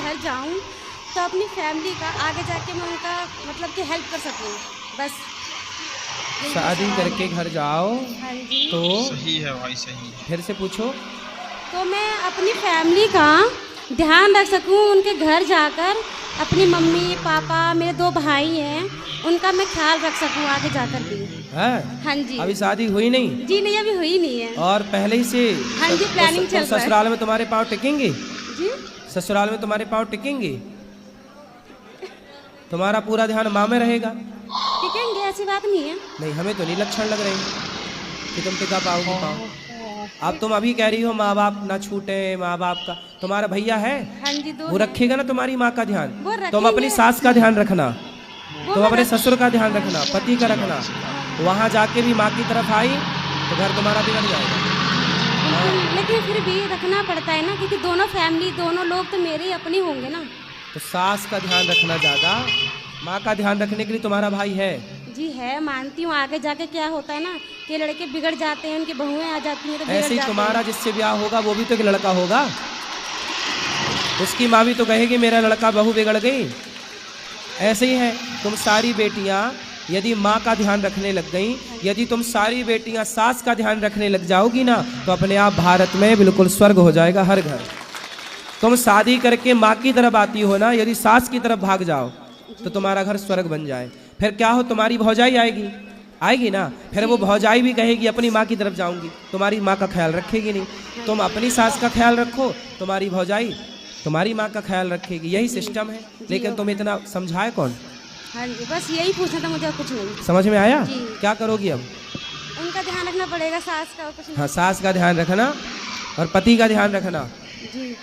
घर जाऊँ तो अपनी फैमिली का आगे जाके मैं उनका मतलब कि हेल्प कर सकूँ, बस। शादी करके घर जाओ हाँ जी। तो सही है भाई, सही है। फिर से पूछो। तो मैं अपनी फैमिली का ध्यान रख सकूं, उनके घर जाकर अपनी मम्मी पापा, मेरे 2 भाई हैं, उनका मैं ख्याल रख सकूं आगे जाकर भी। है हाँ जी। अभी शादी हुई नहीं? जी नहीं, अभी हुई नहीं है। और पहले ही से हाँ जी, प्लानिंग चल रहा है। ससुराल में तुम्हारे पाँव टिकेंगे? जी ससुराल में तुम्हारे पाँव टिकेंगे? तुम्हारा पूरा ध्यान माँ में रहेगा? टिकेंगे, ऐसी बात नहीं है। नहीं, हमें तो नहीं लक्षण लग रहे कि तुम टिका पाओगी पाँव। अब तुम अभी कह रही हो माँ बाप ना छूटे, माँ बाप का तुम्हारा भैया है, हाँ जी, 2 वो रखेगा ना तुम्हारी माँ का ध्यान। वो रखेंगे। तुम अपनी सास का ध्यान रखना, तुम मैं अपने ससुर का ध्यान रखना, पति का रखना। वहाँ जाके भी माँ की तरफ आई तो घर तुम्हारा बिगड़ जाएगा। लेकिन फिर भी रखना पड़ता है ना, क्योंकि दोनों फैमिली, दोनों लोग तो मेरे ही अपने होंगे ना। तो सास का ध्यान रखना ज़्यादा, माँ का ध्यान रखने के लिए तुम्हारा भाई है। जी है, मानती हूँ। आगे जाके क्या होता है ना कि लड़के बिगड़ जाते हैं, उनकी बहुएं आ जाती हैं तो बिगड़ ऐसे ही जाते तुम्हारा हैं। जिससे ब्याह होगा वो भी तो एक लड़का होगा, उसकी माँ भी तो कहेगी मेरा लड़का बहू बिगड़ गई। ऐसे ही है, तुम सारी बेटियां यदि माँ का ध्यान रखने लग गई, यदि तुम सारी बेटियां सास का ध्यान रखने लग जाओगी ना, तो अपने आप भारत में बिल्कुल स्वर्ग हो जाएगा हर घर। तुम शादी करके माँ की तरफ आती हो ना, यदि सास की तरफ भाग जाओ तो तुम्हारा घर स्वर्ग बन जाए। फिर क्या हो, तुम्हारी भौजाई आएगी ना, फिर वो भौजाई भी कहेगी अपनी माँ की तरफ जाऊंगी, तुम्हारी माँ का ख्याल रखेगी नहीं। तुम अपनी सास का ख्याल रखो, तुम्हारी भौजाई तुम्हारी माँ का ख्याल रखेगी। यही सिस्टम है। लेकिन तुम इतना समझाए कौन? हाँ जी, बस यही पूछना था मुझे, और कुछ नहीं। समझ में आया? जी। क्या करोगी अब? उनका ध्यान रखना पड़ेगा, सास का, और कुछ नहीं। हाँ, सास का ध्यान रखना और पति का ध्यान रखना। जी।